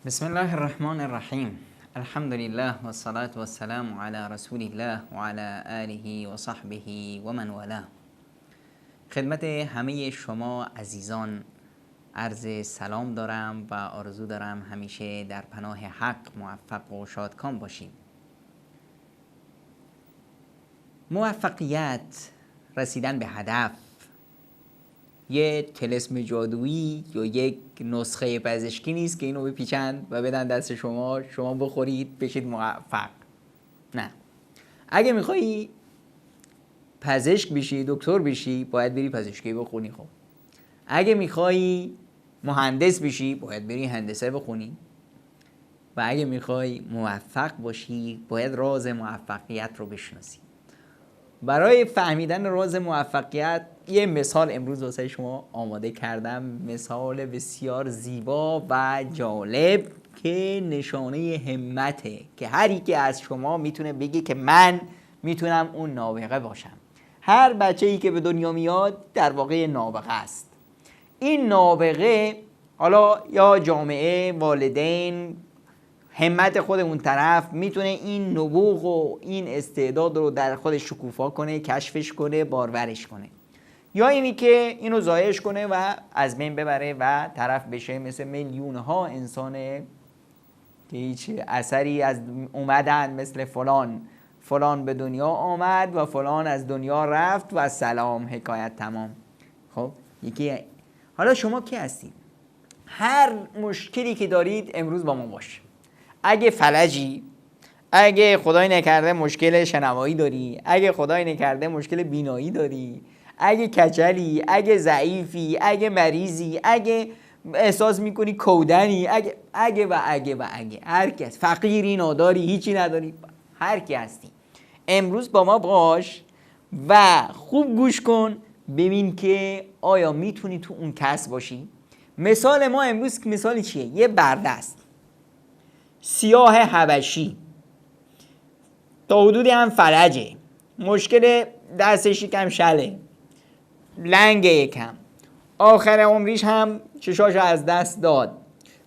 بسم الله الرحمن الرحیم. الحمد لله و الصلاة و السلام علی رسول الله و علی آله و صحبه و من والاه. خدمت همه شما عزیزان عرض سلام دارم و آرزو دارم همیشه در پناه حق موفق و شادکام باشید. موفقیت، رسیدن به هدف، یه طلسم جادویی یا یک نسخه پزشکی نیست که اینو بپیچند و بدن دست شما بخورید بشید موفق. نه، اگه میخوایی پزشک بشی، دکتر بشی، باید بری پزشکی بخونی. خب اگه میخوایی مهندس بشی، باید بری هندسه بخونی. و اگه میخوای موفق باشی، باید راز موفقیت رو بشناسی. برای فهمیدن راز موفقیت یه مثال امروز واسه شما آماده کردم، مثال بسیار زیبا و جالب که نشانه همته، که هر یکی از شما میتونه بگه که من میتونم اون نابغه باشم. هر بچه‌ای که به دنیا میاد در واقع نابغه است. این نابغه حالا یا جامعه، والدین، همت خودمون طرف میتونه این نبوغ و این استعداد رو در خودش شکوفا کنه، کشفش کنه، بارورش کنه، یا اینی که اینو زایش کنه و از بین ببره و طرف بشه مثل میلیون ها انسان که هیچ اثری از اومدن، مثل فلان به دنیا آمد و فلان از دنیا رفت و سلام، حکایت تمام. خب یکی حالا شما کی هستید؟ هر مشکلی که دارید امروز با ما باش. اگه فلجی، اگه خدای نکرده مشکل شنوایی داری، اگه خدای نکرده مشکل بینایی داری، اگه کچلی، اگه ضعیفی، اگه مریضی، اگه احساس میکنی کودنی، اگه هر کس، فقیری، ناداری، هیچی نداری، هر کی هستی امروز با ما باش و خوب گوش کن ببین که آیا میتونی تو اون کس باشی. مثال ما امروز مثالی چیه؟ یه برده است، سیاه حبشی، تا حدودی هم فلجه، مشکل دستش یکم شله، لنگه یکم، آخر عمریش هم چشاشو از دست داد،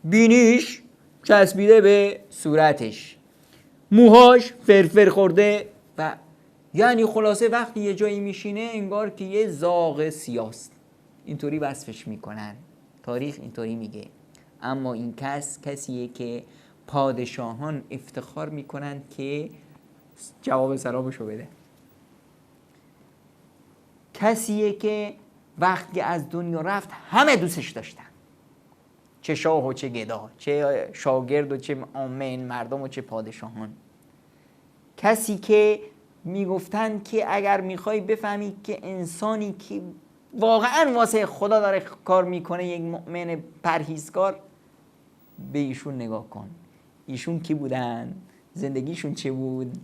بینیش چسبیده به صورتش، موهاش فرفر خورده و یعنی خلاصه وقتی یه جایی میشینه انگار که یه زاغ سیاست. اینطوری وصفش میکنن، تاریخ اینطوری میگه. اما این کسیه که پادشاهان افتخار میکنن که جواب سلامشو بده. کسیه که وقتی از دنیا رفت همه دوستش داشتن، چه شاه و چه گدا، چه شاگرد و چه عامه مردم و چه پادشاهان. کسی که میگفتن که اگر میخوای بفهمی که انسانی که واقعا واسه خدا داره کار میکنه، یک مؤمن پرهیزگار، به ایشون نگاه کن. ایشون کی بودن؟ زندگیشون چه بود؟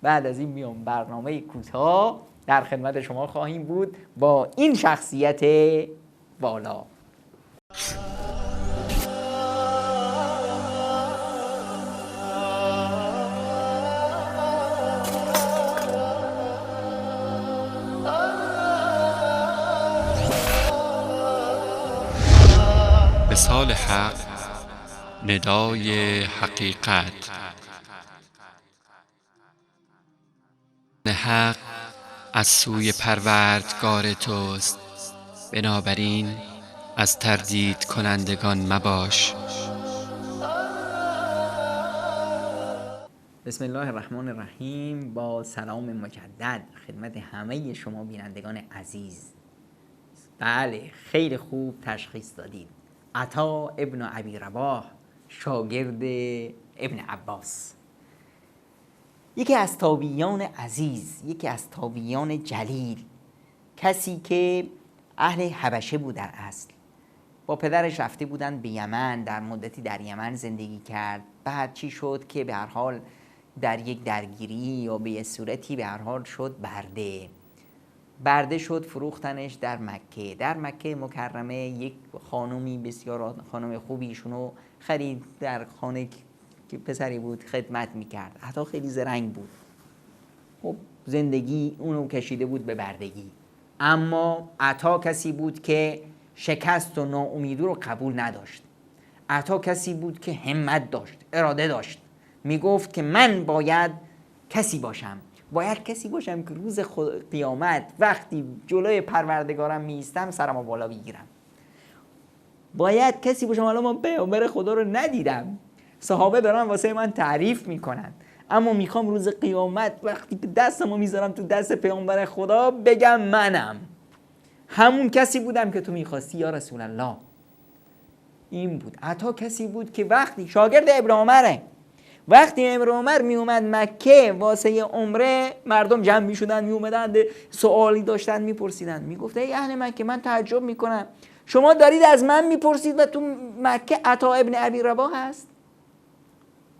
بعد از این میام برنامه کوتاه در خدمت شما خواهیم بود با این شخصیت بالا. مثال حق، ندای حقیقت. حق از سوی پروردگار توست، بنابراین از تردید کنندگان مباش. بسم الله الرحمن الرحیم. با سلام مجدد خدمت همه شما بینندگان عزیز. بله، خیلی خوب تشخیص دادید. عطا ابن ابی رباح شاگرد ابن عباس، یکی از تابعیان عزیز، یکی از تابعیان جلیل، کسی که اهل حبشه بود. در اصل با پدرش رفته بودن به یمن، در مدتی در یمن زندگی کرد. بعد چی شد که به هر حال در یک درگیری یا به یه صورتی به هر حال شد برده شد، فروختنش در مکه. در مکه مکرمه یک خانومی بسیار خانم خوبی ایشونو خرید، در خانه که پسری بود خدمت میکرد. حتی خیلی زرنگ بود. خب زندگی اونو کشیده بود به بردگی. اما عطا کسی بود که شکست و ناامیدی رو قبول نداشت. عطا کسی بود که همت داشت، اراده داشت. میگفت که من باید کسی باشم که روز قیامت وقتی جلوی پروردگارم میستم سرمو بالا بگیرم. باید کسی باشم. حالا من پیامبر خدا رو ندیدم، صحابه دارن واسه من تعریف میکنن، اما میخوام روز قیامت وقتی دستمو میذارم تو دست پیامبر خدا بگم منم همون کسی بودم که تو میخواستی یا رسول الله. این بود. عطا کسی بود که وقتی شاگرد ابن عمره، وقتی ابن عمر می اومد مکه واسه عمره، مردم جمع می شدن، می اومدن سوالی داشتن میپرسیدن، میگفت ای اهل مکه من تعجب میکنم شما دارید از من میپرسید و تو مکه عطا ابن ابی رباح هست.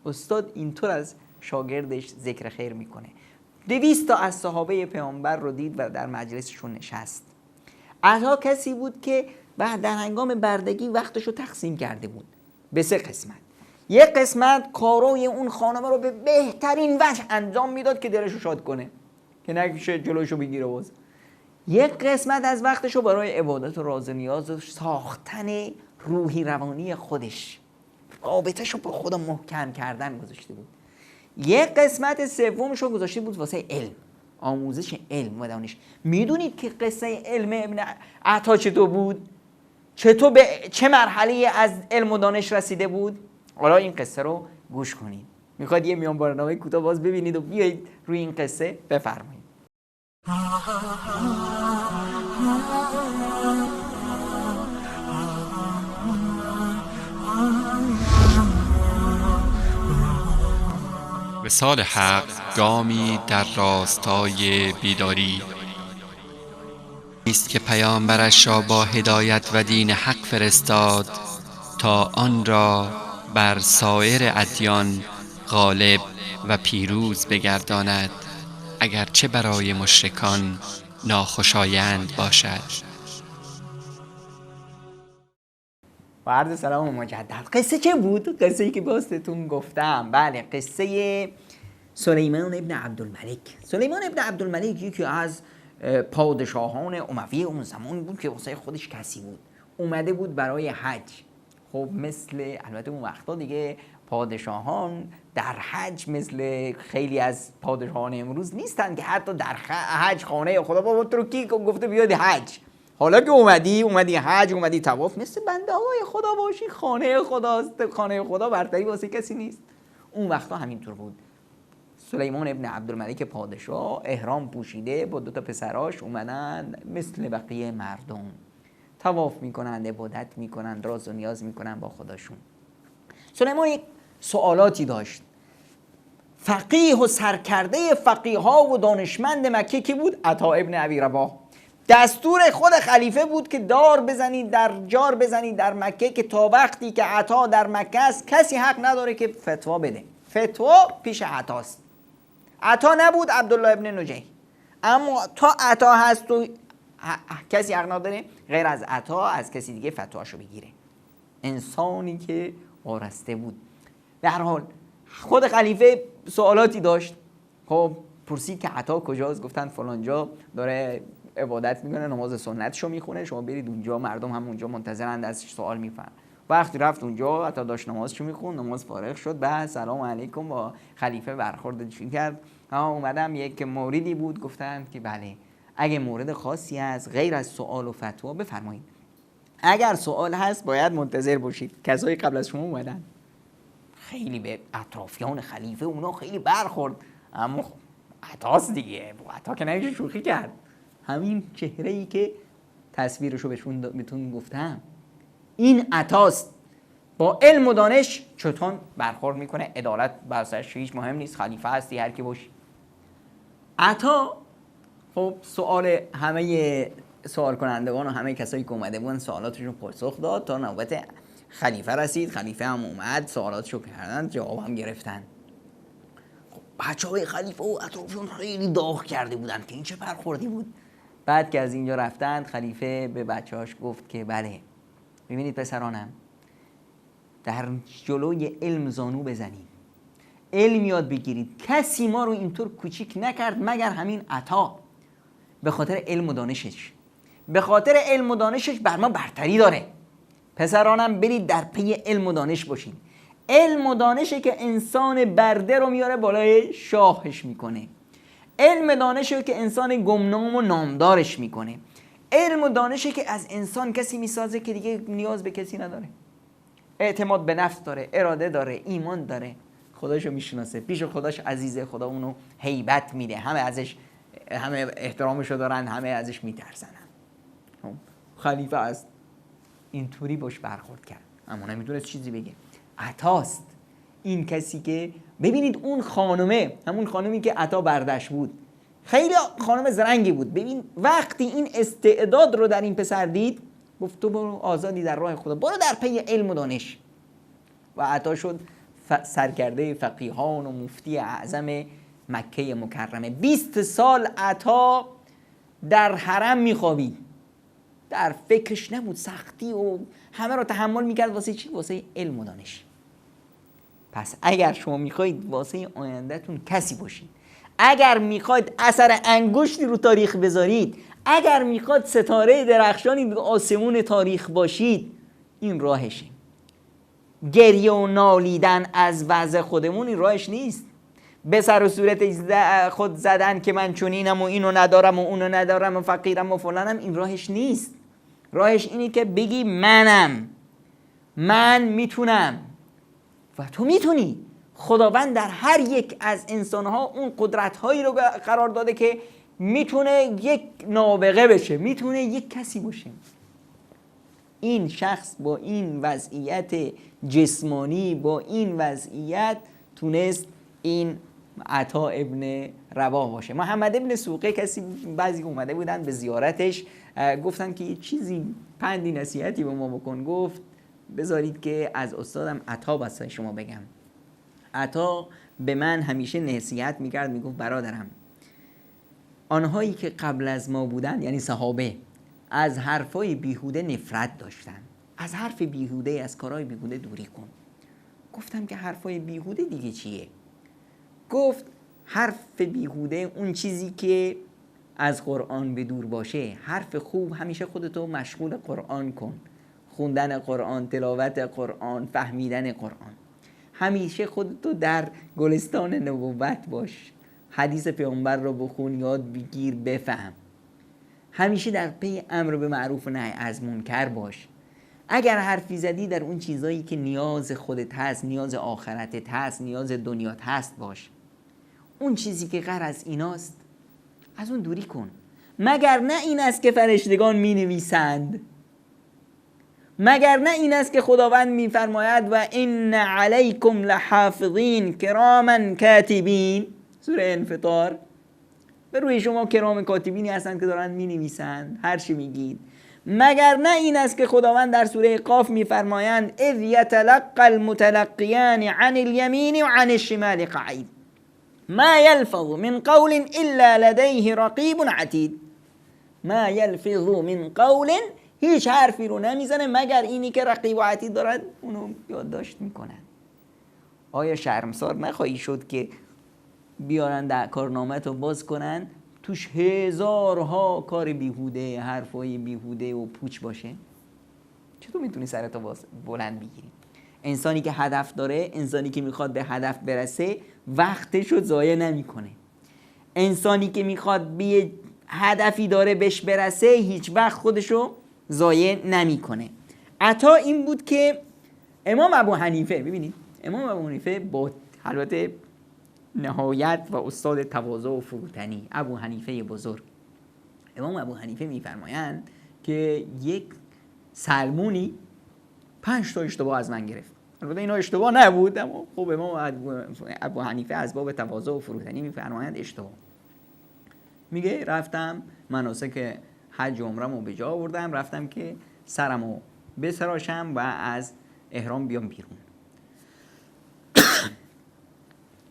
استاد اینطور از شاگردش ذکر خیر میکنه. 200 تا از صحابه پیامبر رو دید و در مجلسشون نشست. عطا کسی بود که بعد در هنگام بردگی وقتشو تقسیم کرده بود به 3 قسمت. یک قسمت کارای اون خانمه رو به بهترین وجه انجام میداد که دلشو شاد کنه، که نکشه جلوشو بگیره باز. یک قسمت از وقتشو برای عبادت و راز و نیاز و ساختن روحی روانی خودش، رابطهشو با خدا محکم کردن گذاشته بود. یک قسمت سومشو گذاشته بود واسه علم، آموزش علم و دانش. میدونید که قصه علم ابن عطا چطور بود؟ چطور به چه مرحله از علم و دانش رسیده بود؟ حالا این قصه رو گوش کنید. میخواد یه میان برنامه کوتاه باز ببینید و بیایید روی این قصه بفرمایید. وصال حق گامی در راستای بیداری است که پیامبرش را با هدایت و دین حق فرستاد تا آن را بر سایر ادیان غالب و پیروز بگرداند، اگرچه برای مشرکان ناخوشایند باشد. و عرض سلام مجدد. قصه چه بود؟ قصه ای که باستتون گفتم. بله، قصه سلیمان ابن عبدالملک. سلیمان ابن عبدالملک یکی از پادشاهان اموی اون زمان بود که واسه خودش کسی بود. اومده بود برای حج. خب مثل البته اون وقتا دیگه پادشاهان در حج مثل خیلی از پادشاهان امروز نیستن که حتی در حج خانه خدا بابا تو رو کی گفته بیاد حج. حالا که اومدی حج، اومدی طواف، مثل بنده های خدا باشی، خانه خداست، خانه خدا برتری واسه کسی نیست. اون وقتا همینطور بود. سلیمان ابن عبدالملک پادشاه احرام پوشیده با 2 تا پسراش اومدن مثل بقیه مردم طواف میکنن، عبادت میکنن، راز و نیاز میکنن با خداشون. سلیمان یک سوالاتی داشت. فقیه و سرکرده فقیه ها و دانشمند مکه کی بود؟ عطا ابن ابی رباح. دستور خود خلیفه بود که جار بزنید در مکه که تا وقتی که عطا در مکه است کسی حق نداره که فتوا بده. فتوا پیش عطاست. عطا نبود، عبدالله ابن نجیح. اما تا عطا هست و کسی حق نداره غیر از عطا از کسی دیگه فتواشو بگیره. انسانی که وارسته بود. در حال خود خلیفه سوالاتی داشت. خب پرسید که عطا کجاست؟ گفتن فلان جا داره عبادت میکنه، نماز سنتشو میخونه، شما برید اونجا. مردم هم اونجا منتظرند ازش سوال میفرن. وقتی رفت اونجا عطا داشت نمازشو میخوند، نماز فارغ شد، بعد سلام علیکم با خلیفه برخورد کرد. اومدم یک موردی بود، گفتن که بله اگه مورد خاصی هست غیر از سوال و فتوا بفرمایید. اگر سوال هست باید منتظر باشید، کسایی قبل از شما اومدن. خیلی به اطرافیان خلیفه اونا خیلی برخورد، اما خب عطاست دیگه، عطا که نمیشه شوخی کرد. همین چهره‌ای که تصویرشو بهتون گفتم این عطاست. با علم و دانش چطور برخورد میکنه، عدالت برسرش هیچ مهم نیست، خلیفه هستی هر کی باشی. عطا خب سوال همه سوال کنندگان و همه کسایی که اومده بودن سوالاتشون پاسخ داد تا نوبت خلیفه رسید. خلیفه هم اومد سوالاتشو کردن، جواب هم گرفتن. خب بچهای خلیفه و اطرافیان خیلی داغ کرده بودن که این چه برخوردی بود. بعد که از اینجا رفتن خلیفه به بچه‌هاش گفت که بله ببینید پسرانم، در جلوی علم زانو بزنید، علم یاد بگیرید. کسی ما رو اینطور کوچیک نکرد مگر همین عطا، به خاطر علم و دانشش. به خاطر علم و دانشش بر ما برتری داره. پسرانم برید در پی علم و دانش باشید. علم و دانشه که انسان برده رو میاره بالای شاهش میکنه. علم و دانشه که انسان گمنام و نامدارش میکنه. علم و دانشه که از انسان کسی میسازه که دیگه نیاز به کسی نداره، اعتماد به نفس داره، اراده داره، ایمان داره، خداشو میشناسه، پیش خداش عزیزه، خدا اونو هیبت میده، همه احترامشو دارن، همه ازش میترسن. خلیفه از اینطوری باش برخورد کرد، اما نمیتونست چیزی بگه. عطاست این کسی که ببینید اون خانمه، همون خانمی که عطا بردش بود، خیلی خانم زرنگی بود. ببین وقتی این استعداد رو در این پسر دید گفت تو برو آزادی در راه خدا، برو در پی علم و دانش. و عطا شد سرکرده فقیهان و مفتی اعظم مکه مکرمه. 20 سال عطا در حرم میخوابید، در فکرش نبود، سختی و همه رو تحمل میکرد. واسه چی؟ واسه علم و دانش. پس اگر شما میخواید واسه آیندهتون کسی باشید، اگر میخواید اثر انگشتی رو تاریخ بذارید، اگر میخواید ستاره درخشانی به آسمون تاریخ باشید، این راهشه. گریه و نالیدن از وضع خودمون این راهش نیست. به سر و صورت خود زدن که من چونینم و اینو ندارم و اونو ندارم و فقیرم و فلانم، این راهش نیست. راهش اینه که بگی من میتونم و تو میتونی. خداوند در هر یک از انسانها اون قدرت‌هایی رو قرار داده که میتونه یک نابغه بشه، میتونه یک کسی باشه. این شخص با این وضعیت جسمانی، با این وضعیت تونست این عطا ابن رواح باشه. محمد ابن سوقه کسی بعضی اومده بودن به زیارتش، گفتن که یه چیزی پندی نصیحتی به ما بکن. گفت بذارید که از استادم عطا واسه شما بگم. عطا به من همیشه نصیحت میکرد، میگفت برادرم، آنهایی که قبل از ما بودن یعنی صحابه از حرفای بیهوده نفرت داشتن. از حرف بیهوده، از کارهای بیهوده دوری کن. گفتم که حرفای بیهوده دیگه چیه؟ گفت حرف بیهوده اون چیزی که از قرآن به دور باشه. حرف خوب همیشه خودتو مشغول قرآن کن، خوندن قرآن، تلاوت قرآن، فهمیدن قرآن. همیشه خودتو در گلستان نبوت باش، حدیث پیامبر رو بخون، یاد بگیر، بفهم. همیشه در پی امر به معروف و نهی از منکر باش. اگر حرفی زدی در اون چیزایی که نیاز خودت هست، نیاز آخرتت هست، نیاز دنیات هست باش. اون چیزی که غیر از ایناست از اون دوری کن. مگر نه این است که فرشتگان می نویسند؟ مگر نه این است که خداوند می فرماید و ان علیکم لحافظین کراما کاتبین؟ سوره انفطار. به روی شما کرام کاتبینی هستند که دارن می نویسند هر چی میگید. مگر نه این است که خداوند در سوره قاف می فرمایند اذ یتلقى المتلقیان عن الیمین و عن الشمال قعید ما یلفظ من قول الا لدیه رقیب عتید. ما یلفظ من قول، هیچ حرفی رو نمیزنه مگر اینی که رقیب و عتید دارد اونو یادداشت میکنن. آیا شرمسار نخواهی شد که بیارن در کارنامت رو باز کنن توش هزارها کار بیهوده، حرفای بیهوده و پوچ باشه؟ چطور میتونی سرتو بلند بگیری؟ انسانی که هدف داره، انسانی که میخواد به هدف برسه، وقتشو ضایع نمیکنه. انسانی که میخواد به هدفی داره بهش برسه، هیچ وقت خودشو ضایع نمیکنه. عطا این بود که امام ابو حنیفه، ببینید امام ابو حنیفه با البته نهایت و استاد تواضع و فروتنی، ابو حنیفه بزرگ، امام ابو حنیفه میفرمایند که یک سلمونی 5 تا اشتباه از من گرفت. البته اینا اشتباه نبود، اما خب امام ابو حنیفه از باب تواضع و فروتنی میفرمایند اشتباه. میگه رفتم مناسک حج و عمره‌مو به جا آوردم، رفتم که سرمو بتراشم و از احرام بیام بیرون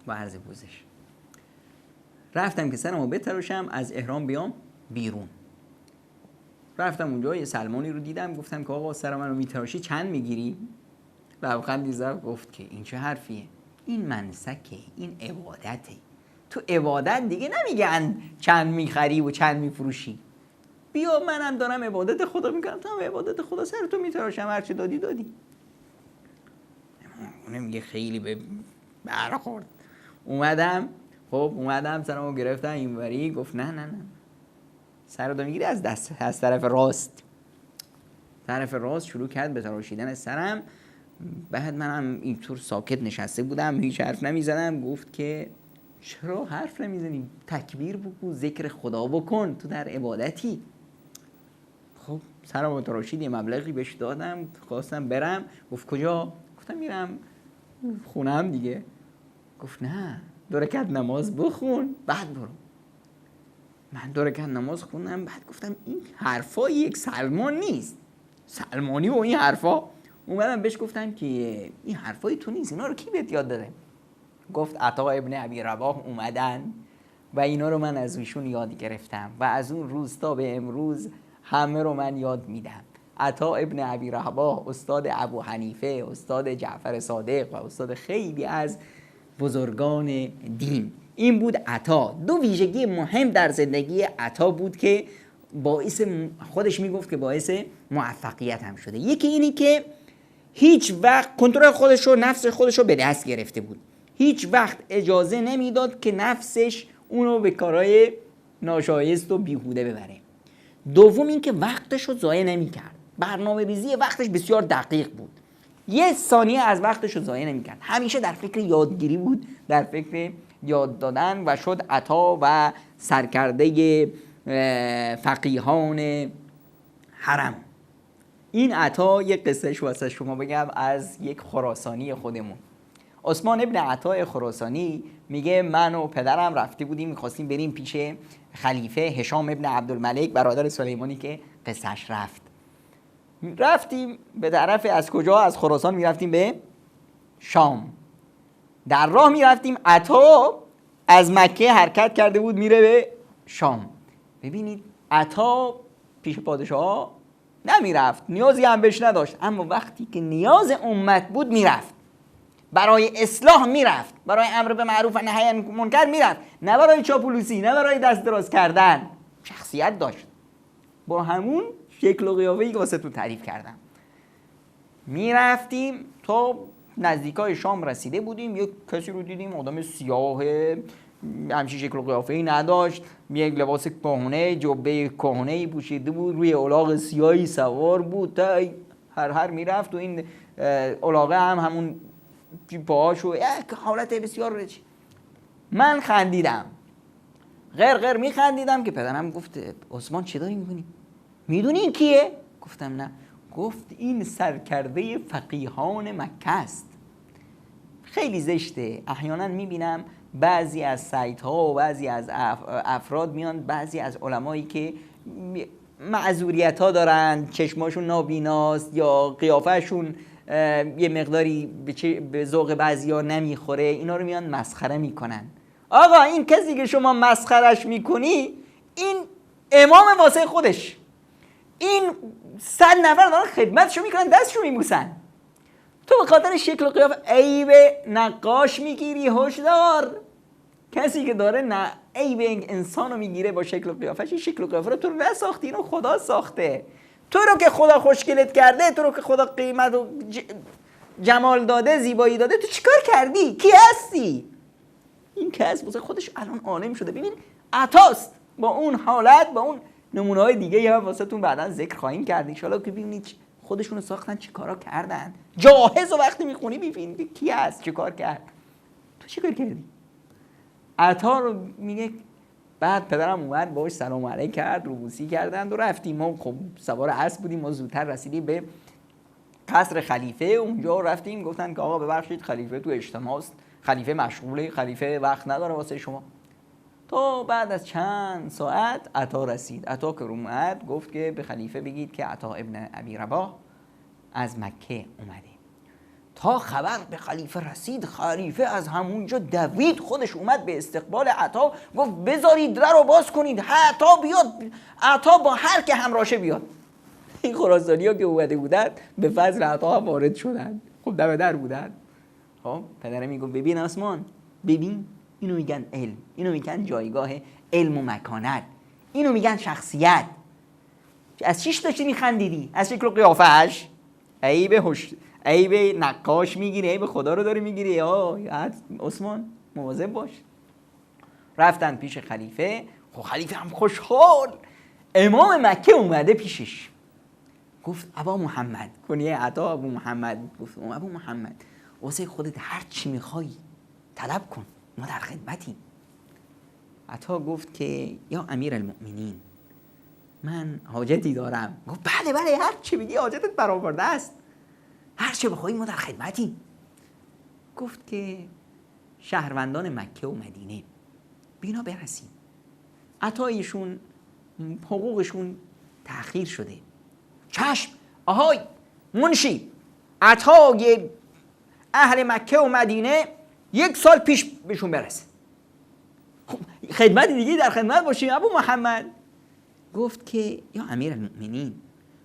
با عرض پوزش. رفتم که سرمو بتراشم از احرام بیام بیرون. رفتم اونجا یه سلمانی رو دیدم، گفتم که آقا سر منو میتراشی چند میگیری؟ لبخندی زد گفت که این چه حرفیه؟ این منسکه، این عبادته. تو عبادت دیگه نمیگن چند میخری و چند میفروشی. بیا منم دارم عبادت خدا میکنم، تو هم عبادت خدا، سر تو میتراشم، هرچی دادی دادی. اون میگه خیلی به برخورد. اومدم سرمو گرفتم اینوری، گفت نه سر رو میگیری از طرف راست. طرف راست شروع کرد به تراشیدن سرم. بعد منم اینطور ساکت نشسته بودم، هیچ حرف نمیزدم. گفت که چرا حرف نمیزنی؟ تکبیر بگو، ذکر خدا بکن، تو در عبادتی. خب سرم تراشید، یه مبلغی بهش دادم، خواستم برم. گفت کجا؟ گفتم میرم خونم دیگه. گفت نه 2 رکعت نماز بخون بعد برو. من 2 رکعت نماز خوندم، بعد گفتم این حرفا یک سلمان نیست، سلمانی و این حرفا. اومدم بهش گفتم که این حرفای تو نیست، اینا رو کی بهت یاد داده؟ گفت عطا ابن ابی رباح اومدن و اینا رو من از ایشون یاد گرفتم و از اون روز تا به امروز همه رو من یاد میدم. عطا ابن ابی رباح استاد ابو حنیفه، استاد جعفر صادق و استاد خیلی از بزرگان دین. این بود عطا. 2 ویژگی مهم در زندگی عطا بود که باعث، خودش میگفت که باعث موفقیت هم شده. یکی اینی که هیچ وقت کنترل خودش و نفس خودش رو به دست گرفته بود. هیچ وقت اجازه نمیداد که نفسش اونو به کارهای ناشایست و بیهوده ببره. دوم این که وقتش رو ضایع نمی‌کرد. برنامه ریزی وقتش بسیار دقیق بود. 1 ثانیه از وقتش رو ضایع نمی‌کرد. همیشه در فکر یادگیری بود، در فکر یاد دادن و شد عطا و سرکرده فقیهان حرم. این عطا یک قصهش واسه شما بگم از یک خراسانی خودمون. عثمان ابن عطا خراسانی میگه من و پدرم رفته بودیم، میخواستیم بریم پیش خلیفه هشام ابن عبدالملک برادر سلیمانی که قصهش رفتیم به طرف، از کجا؟ از خراسان میرفتیم به شام. در راه میرفتیم، عطا از مکه حرکت کرده بود میره به شام. ببینید عطا پیش پادشاه نمیرفت، نیازی هم بهش نداشت، اما وقتی که نیاز امت بود میرفت. برای اصلاح میرفت، برای امر به معروف و نهی عن منکر میرفت، نه برای چاپلوسی، نه برای دست دراز کردن. شخصیت داشت. با همون شکل و قیافه‌ای که واسه تو تعریف کردم میرفتیم تا نزدیکای شام رسیده بودیم. یک کسی رو دیدیم، آدم سیاه، همچین شکل و قیافه‌ای نداشت، یک لباس کهنه، جبه کهنه‌ای پوشیده بود، روی الاغ سیاهی سوار بود، تا هر میرفت و این الاغه هم همون پاهاشو، حالت بسیار رچی. من خندیدم، غیر میخندیدم که پدرم گفت عثمان چه داری میکنی؟ میدونی این کیه؟ گفتم نه. گفت این سرکرده فقیهان مکه است. خیلی زشته، احیانا میبینم بعضی از سایت ها و بعضی از افراد میان، بعضی از علمایی که معذوریت ها دارن، چشماشون نابیناست یا قیافهشون یه مقداری به ذوق بعضیا نمیخوره، اینا رو میان مسخره میکنن. آقا این کسی که شما مسخرش میکنی، این امام واسه خودش، این 100 نفر دارن خدمتشو میکنن، دستشو میبوسن، تو به خاطر شکل و قیافه عیب نقاش میگیری؟ هشدار. کسی که داره عیب انسانو میگیره با شکل و قیافش، این شکل و قیافه رو تو نساختی، اینو خدا ساخته. تو رو که خدا خوشگلت کرده، تو رو که خدا قیمت و جمال داده، زیبایی داده، تو چیکار کردی؟ کی هستی؟ این کس واسه خودش الان عالم شده. ببین عطاست، با اون حالت، با اون نمونه‌های دیگه هم واسهتون بعداً ذکر خواهیم کرد ان شاءالله که ببینید خودشونو ساختن چی کارا کردن. جاهز و وقتی میخونی میبینی کی هست چه کار کرد. تو چی کار کردی؟ عطا رو میگه بعد پدرم اومد باهاش سلام علیک کرد، روبوسی کردند و رفتیم. ما خب سوار اسب بودیم، ما زودتر رسیدیم به قصر خلیفه. اونجا رفتیم گفتن که آقا ببخشید خلیفه تو اجتماع است، خلیفه مشغوله، خلیفه وقت نداره واسه شما. تو بعد از چند ساعت عطا رسید. عطا که اومد گفت که به خلیفه بگید که عطا ابن ابی رباح از مکه اومده. تا خبر به خلیفه رسید، خلیفه از همونجا دوید خودش اومد به استقبال عطا، گفت بذارید در رو باز کنید، عطا بیاد، عطا با هر که همراشه بیاد. این خراسانی ها که اومده بودن به فضل عطا هم وارد شدن. خب دم در بودن. خب پدرم میگفت ببین آسمان، ببین اینو میگن علم، اینو میگن جایگاه علم و مکانت، اینو میگن شخصیت. از چیش داشتی میخندیدی؟ از شکل و قیافه‌اش؟ عیب نقاش میگیری، عیب خدا رو داری میگیری. یا عثمان مواظب باش. رفتن پیش خلیفه. خب خلیفه هم خوشحال، امام مکه اومده پیشش. گفت ابا محمد، کنیه عطا ابو محمد. گفت ابو محمد واسه خودت هر چی میخوای طلب کن، ما در خدمتیم. عطا گفت که یا امیر المؤمنین من حاجتی دارم. گفت بله هر چی بگی حاجتت برآورده است، هر چی بخوای ما در خدمتیم. گفت که شهروندان مکه و مدینه بینا برسیم، عطایشون حقوقشون تأخیر شده. چشم آهای منشی، عطای اهل مکه و مدینه 1 سال پیش بهشون برسه. خدمت دیگه در خدمت باشیم ابو محمد. گفت که یا امیر المؤمنین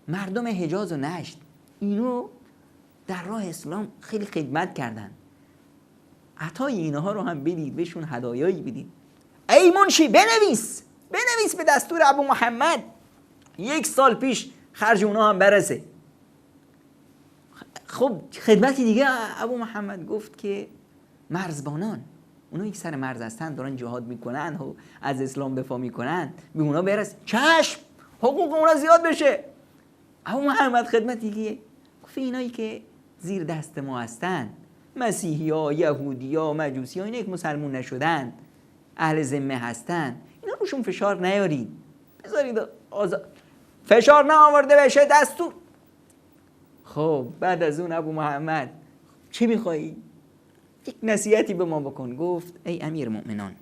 مردم حجاز و نجد اینو در راه اسلام خیلی خدمت کردن، عطای اینها رو هم بدید، بهشون هدایایی بدید. ای منشی بنویس به دستور ابو محمد 1 سال پیش خرج اونا هم برسه. خب خدمتی دیگه ابو محمد. گفت که مرزبانان، اونا یک سر مرز هستن دارن جهاد میکنن و از اسلام دفاع میکنن، به اونا برس. چشم حقوق اونا زیاد بشه. ابو محمد خدمت دیگه. گفت اینایی که زیر دست ما هستن، مسیحی ها، یهودی ها، مجوسی ها، اینا که مسلمون نشدن، اهل ذمه هستن، اینا روشون فشار نیارید، بذارید فشار نآورده بشه دستور. خب بعد از اون ابو محمد چی میخوایی؟ یک نصیحتی به ما بکن. گفت ای امیر مؤمنان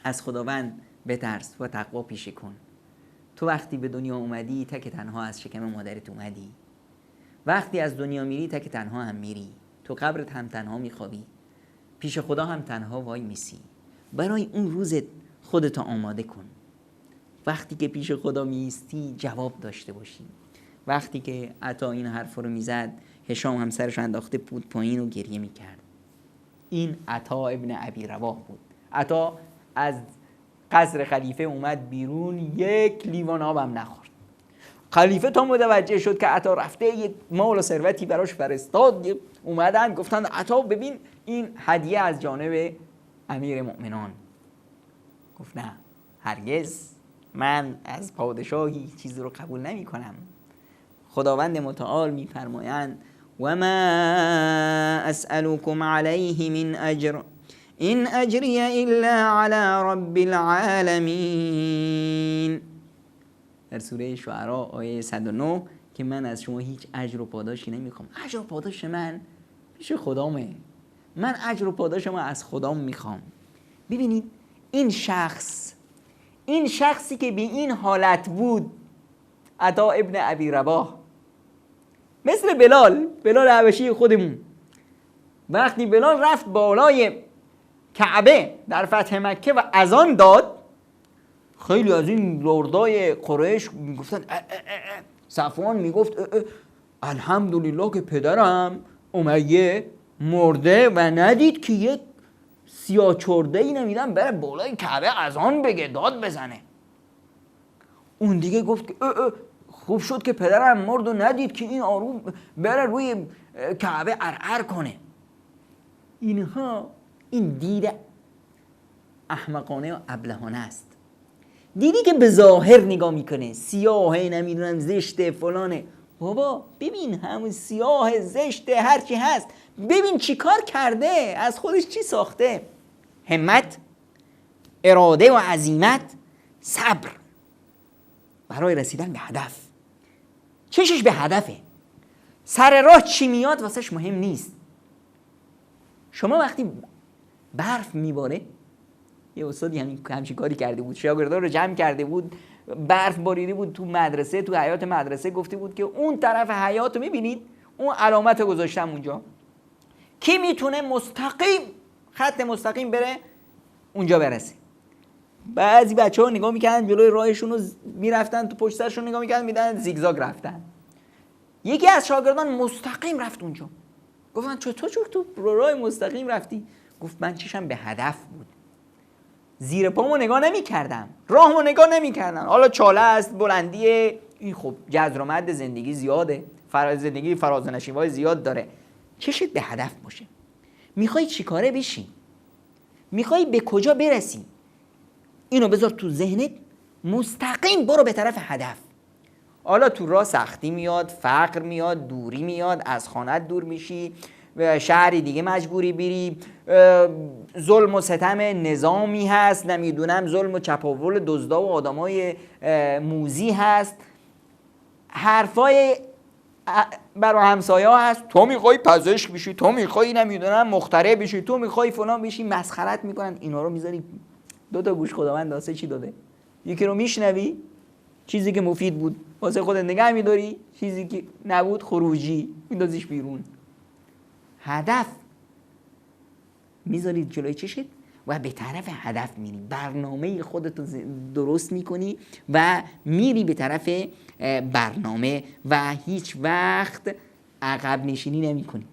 از خداوند بترس و تقوا پیشه کن. تو وقتی به دنیا اومدی تک تنها از شکم مادرت اومدی، وقتی از دنیا میری تک تنها هم میری، تو قبرت هم تنها میخوابی، پیش خدا هم تنها وای میسی. برای اون روزت خودتو آماده کن. وقتی که پیش خدا میستی جواب داشته باشی. وقتی که عطا این حرف رو میزد، هشام هم سرش انداخته بود پایین و گریه میکرد. این عطا ابن ابی رباح بود. عطا از قصر خلیفه اومد بیرون، 1 لیوان آب هم نخورد. خلیفه تا متوجه شد که عطا رفته، یک مال و ثروتی براش فرستاد. اومدن گفتن عطا ببین این هدیه از جانب امیر مؤمنان. گفت نه هرگز، من از پادشاهی چیزی رو قبول نمی کنم. خداوند متعال می فرمایند و ما اسألكم علیه من اجر این اجری الا علی رب العالمین. در سوره شعراء آیه 109 که من از شما هیچ اجر و پاداشی نمیخوام. اجر و پاداش من پیش خدامه، من اجر و پاداشم از خدام میخوام. ببینید این شخصی که به این حالت بود، عطا ابن ابی رباح، مثل بلال حبشی خودمون، وقتی بلال رفت بالای کعبه در فتح مکه و اذان داد، خیلی از این لردای قریش میگفتن صفوان میگفت الحمدلله که پدرم امیه مرده و ندید که یک سیاه چرده ای نمیدن بره بالای کعبه اذان بگه، داد بزنه. اون دیگه گفت که خوب شد که پدرم مرد و ندید که این آروم بره روی کعبه ارعر کنه. اینها این دید احمقانه و ابلهانه است. دیدی که به ظاهر نگاه میکنه، سیاهه، نمیدونم زشته، فلانه. بابا ببین همون سیاه زشت هر چی هست، ببین چی کار کرده، از خودش چی ساخته. همت، اراده و عزیمت، صبر برای رسیدن به هدف. چشش به هدفه، سر راه چی میاد واسش مهم نیست. شما وقتی برف میباره، یه استادی همچین کاری کرده بود، شاگردان رو جمع کرده بود، برف باریده بود تو مدرسه، تو حیاط مدرسه، گفته بود که اون طرف حیاط رو میبینید، اون علامت رو گذاشتم اونجا، کی میتونه مستقیم خط مستقیم بره اونجا برسه. بعضی بچه‌ها نگاه میکردن جلوی راهشون رو میرفتن، تو پشت سرشون نگاه میکردن میدن زیگزاگ رفتن. یکی از شاگردان مستقیم رفت اونجا. گفتن چطور تو راه مستقیم رفتی؟ گفت من چشم به هدف بود، زیر پامو نگاه نمی‌کردم، راهمو نگاه نمی‌کردم. حالا چاله است، بلندیه، این خب جذر و مد زندگی زیاده، زندگی فراز و نشیب‌های زیاد داره. چشت به هدف باشه. میخوای چیکاره بشی؟ میخوای به کجا برسی؟ اینو بذار تو ذهنت، مستقیم برو به طرف هدف. حالا تو راه سختی میاد، فقر میاد، دوری میاد، از خانت دور میشی، شهری دیگه مجبوری بری، ظلم و ستم نظامی هست، نمیدونم ظلم و چپاول دزدا و آدمای موذی هست، حرفای برای همسایه هست، تو میخوای پزشک بشی، تو میخوای نمیدونم مخترع بشی، تو میخوای فلان بشی، مسخرت میکنن. اینا رو میذاری دو تا گوش خداوند واسه چی داده؟ یکی رو میشنوی، چیزی که مفید بود واسه خودت نگه میداری، چیزی که نبود خروجی میندازیش بیرون. هدف میذارید جلوی چشت و به طرف هدف میری، برنامه خودتو درست میکنی و میری به طرف برنامه و هیچ وقت عقب نشینی نمیکنی.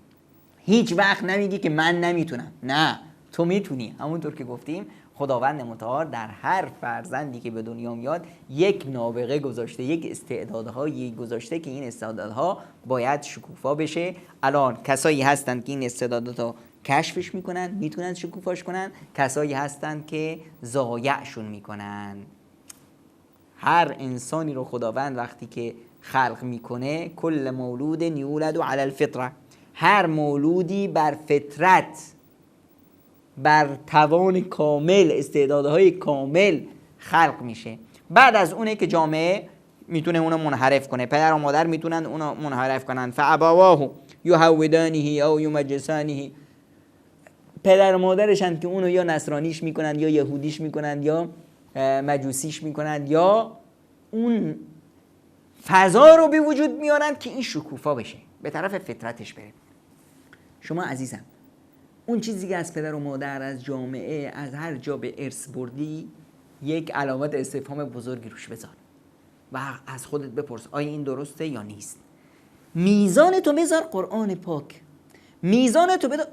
هیچ وقت نمیگی که من نمیتونم. نه، تو میتونی. همونطور که گفتیم خداوند متعال در هر فرزندی که به دنیا میاد یک نابغه گذاشته، یک استعدادهایی گذاشته که این استعدادها باید شکوفا بشه. الان کسایی هستند که این استعدادها کشفش میکنن، میتونن شکوفاش کنن، کسایی هستند که ضایعشون میکنن. هر انسانی رو خداوند وقتی که خلق میکنه، کل مولود یولد علی الفطره، هر مولودی بر فطرت، بر توان کامل، استعدادهای کامل خلق میشه. بعد از اونه که جامعه میتونه اونو منحرف کنه، پدر و مادر میتونن اونو منحرف کنن. فابواه یهودانه او یمجسانه، پدر و مادرشن که اونو یا نصرانیش میکنن یا یهودیش میکنن یا مجوسیش میکنن، یا اون فضا رو به وجود میارن که این شکوفا بشه، به طرف فطرتش بره. شما عزیزم، اون چیزی که از پدر و مادر، از جامعه، از هر جا به ارث بردی، یک علامت استفهام بزرگی روش بذار و از خودت بپرس آیا این درسته یا نیست. میزان تو بذار قرآن پاک، میزان تو بذار.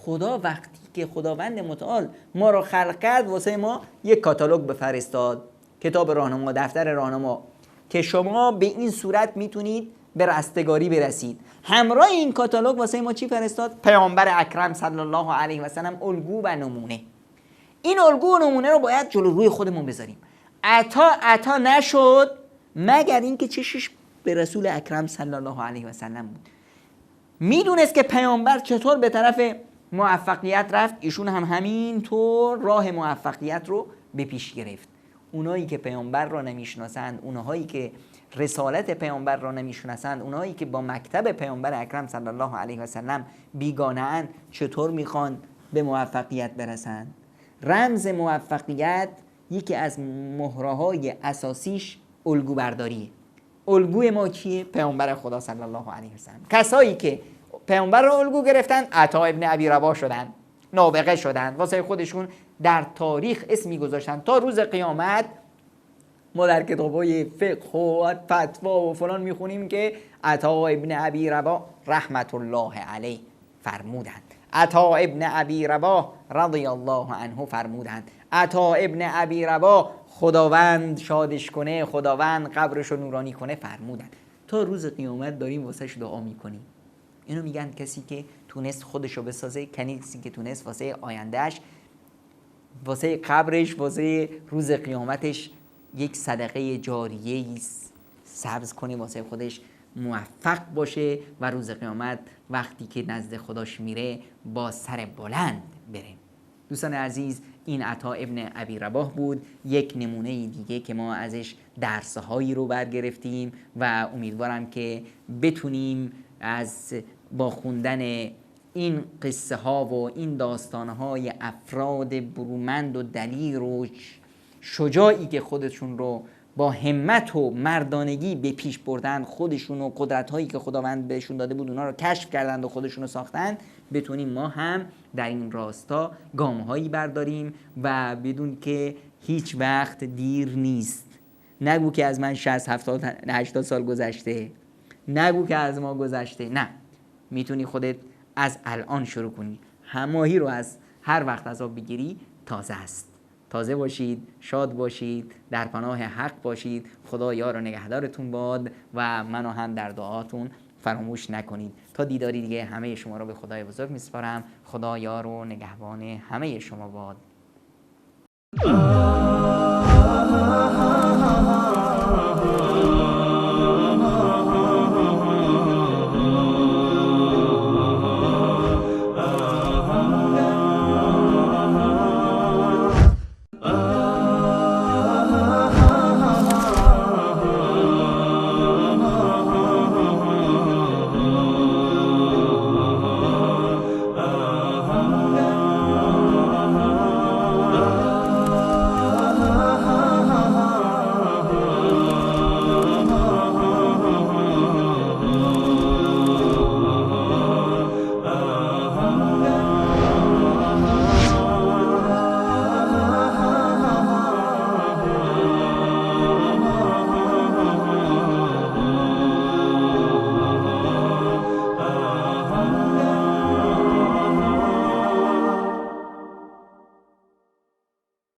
خدا وقتی که خداوند متعال ما رو خلق کرد، واسه ما یک کاتالوگ بفرستاد، کتاب راهنما، دفتر راهنما، که شما به این صورت میتونید به رستگاری برسید. همراه این کاتالوگ واسه ما چی فرستاد؟ پیامبر اکرم صلی الله علیه و سلم، الگو و نمونه. این الگو و نمونه رو باید جلو روی خودمون بذاریم. عطا نشد مگر اینکه چشش به رسول اکرم صلی الله علیه و سلم بود. میدونست که پیامبر چطور به طرف موفقیت رفت، ایشون هم همینطور راه موفقیت رو به پیش گرفت. اونایی که پیامبر را نمیشناسند، اونایی که رسالت پیامبر را نمیشناسند، اونایی که با مکتب پیامبر اکرم صلی الله علیه و سلم بیگانه اند، چطور میخوان به موفقیت برسند؟ رمز موفقیت یکی از مهره‌های اساسیش الگو برداریه. الگوی ما کیه؟ پیامبر خدا صلی الله علیه و سلم. کسایی که پیامبر را الگو گرفتن، عطا ابن ابی رباح شدن، نابغه شدن، واسه خودشون در تاریخ اسمی گذاشتن. تا روز قیامت ما در کتابای فقه و فتوا و فلان میخونیم که عطا ابن ابی رباح رحمت الله علیه فرمودند، عطا ابن ابی رباح رضی الله عنه فرمودند، عطا ابن ابی رباح خداوند شادش کنه، خداوند قبرشو نورانی کنه فرمودند. تا روز قیامت داریم واسهش دعا میکنیم. اینو میگن کسی که تونست خودشو بسازه، کسی که تونست واسه آیندهش، واسه قبرش، واسه روز قیامتش یک صدقه جاریه سبز کنه واسه خودش موفق باشه و روز قیامت وقتی که نزد خداش میره با سر بلند بره. دوستان عزیز، این عطا ابن ابی رباح بود، یک نمونه دیگه که ما ازش درسهایی رو برگرفتیم و امیدوارم که بتونیم با خوندن این قصه ها و این داستان های افراد برومند و دلیر و شجاعی که خودشون رو با همت و مردانگی به پیش بردن، خودشون و قدرت هایی که خداوند بهشون داده بود اونا رو کشف کردند و خودشون رو ساختن، بتونیم ما هم در این راستا گام هایی برداریم و بدون که هیچ وقت دیر نیست. نگو که از من 60 70 80 سال گذشته، نگو که از ما گذشته، نه، میتونی خودت از الان شروع کنی. هماهی رو از هر وقت از آب بگیری تازه است. تازه باشید، شاد باشید، در پناه حق باشید. خدا یار و نگهدارتون باد و منو هم در دعاتون فراموش نکنید. تا دیداری دیگه همه شما رو به خدای بزرگ میسپارم. خدا یار و نگهبان همه شما باد.